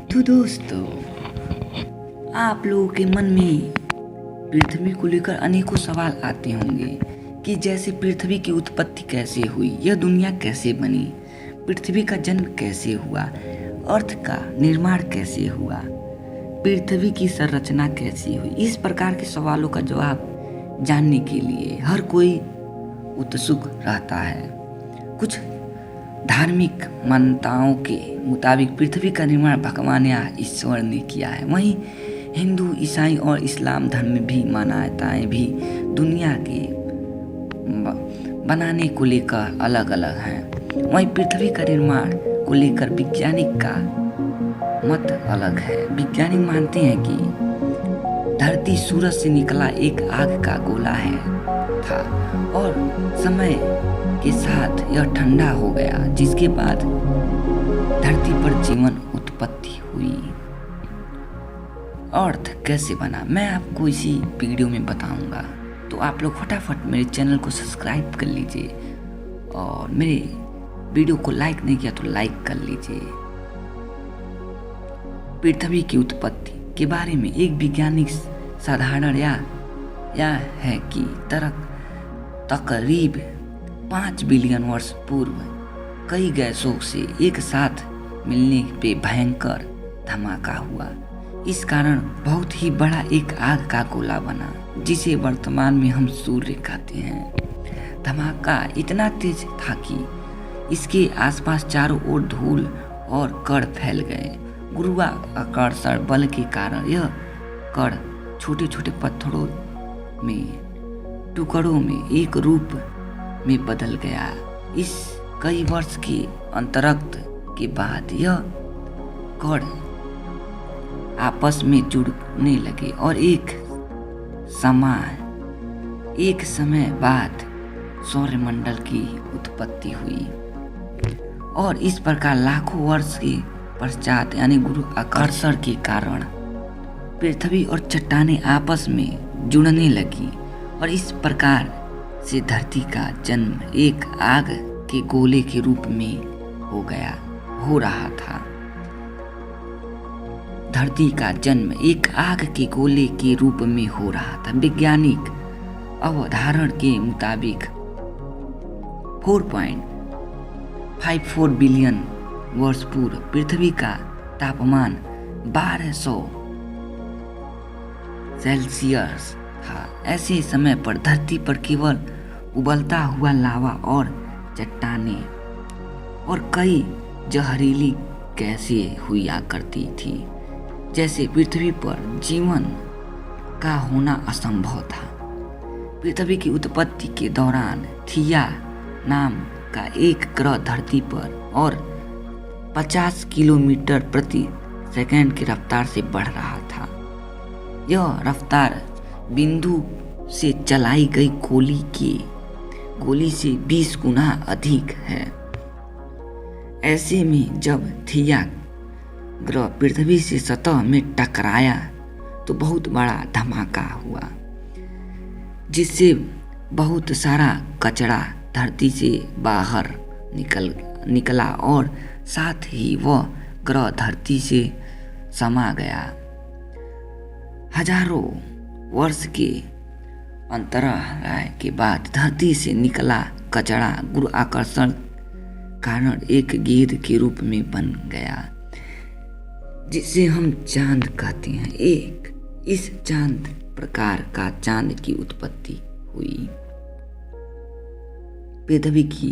तो दोस्तों, आप लोगों के मन में पृथ्वी को लेकर अनेकों सवाल आते होंगे कि जैसे पृथ्वी की उत्पत्ति कैसे हुई, यह दुनिया कैसे बनी, पृथ्वी का जन्म कैसे हुआ, अर्थ का निर्माण कैसे हुआ, पृथ्वी की संरचना कैसी हुई। इस प्रकार के सवालों का जवाब जानने के लिए हर कोई उत्सुक रहता है। कुछ धार्मिक मान्यताओं के मुताबिक पृथ्वी का निर्माण भगवान या ईश्वर ने किया है। वहीं हिंदू, ईसाई और इस्लाम धर्म में भी मान्यताएं भी दुनिया के बनाने को लेकर अलग अलग हैं। वहीं पृथ्वी का निर्माण को लेकर वैज्ञानिक का मत अलग है। वैज्ञानिक मानते हैं कि धरती सूरज से निकला एक आग का गोला था और समय के साथ यह ठंडा हो गया, जिसके बाद धरती पर जीवन उत्पत्ति हुई। अर्थ कैसे बना, मैं आपको इसी वीडियो में बताऊंगा। तो आप लोग फटाफट मेरे चैनल को सब्सक्राइब कर लीजिए और मेरे वीडियो को लाइक नहीं किया तो लाइक कर लीजिए। पृथ्वी की उत्पत्ति के बारे में एक वैज्ञानिक साधारण या है कि तकरीब 5 बिलियन वर्ष पूर्व कई गैसों से एक साथ मिलने पे भयंकर धमाका हुआ। इस कारण बहुत ही बड़ा एक आग का गोला बना, जिसे वर्तमान में हम सूर्य कहते हैं। धमाका इतना तेज था कि इसके आसपास चारों ओर धूल और कण फैल गए। गुरुत्वाकर्षण बल के कारण यह कण छोटे छोटे पत्थरों में टुकड़ों में एक रूप में बदल गया। इस कई वर्ष के अंतराल के बाद यह कण आपस में जुड़ने लगे और एक समय बाद सौरमंडल की उत्पत्ति हुई। और इस प्रकार लाखों वर्ष के पश्चात यानी गुरुत्वाकर्षण के कारण पृथ्वी और चट्टानें आपस में जुड़ने लगी और इस प्रकार से धरती का जन्म एक आग के गोले के रूप में हो रहा था। धरती का जन्म एक आग के गोले के रूप में हो रहा था। वैज्ञानिक अवधारणा के मुताबिक 4.54 बिलियन वर्ष पूर्व पृथ्वी का तापमान 1200 सेल्सियस था। ऐसे समय पर धरती पर केवल उबलता हुआ लावा और चट्टानें और कई जहरीली गैसें हुआ करती थी। जैसे पृथ्वी पर जीवन का होना असंभव था। पृथ्वी की उत्पत्ति के दौरान थिया नाम का एक ग्रह धरती पर और 50 किलोमीटर प्रति सेकंड की रफ्तार से बढ़ रहा था। यह रफ्तार बिंदु से चलाई गई गोली से 20 गुना अधिक है। ऐसे में जब थिया ग्रह पृथ्वी से सतह में टकराया तो बहुत बड़ा धमाका हुआ, जिससे बहुत सारा कचरा धरती से बाहर निकला और साथ ही वह ग्रह धरती से समा गया। हजारों वर्ष के अंतराल के बाद धरती से निकला कचरा गुरुत्वाकर्षण कारण एक गेंद के रूप में बन गया, जिसे हम चांद कहते हैं। इस चांद प्रकार का चांद की उत्पत्ति हुई। पृथ्वी की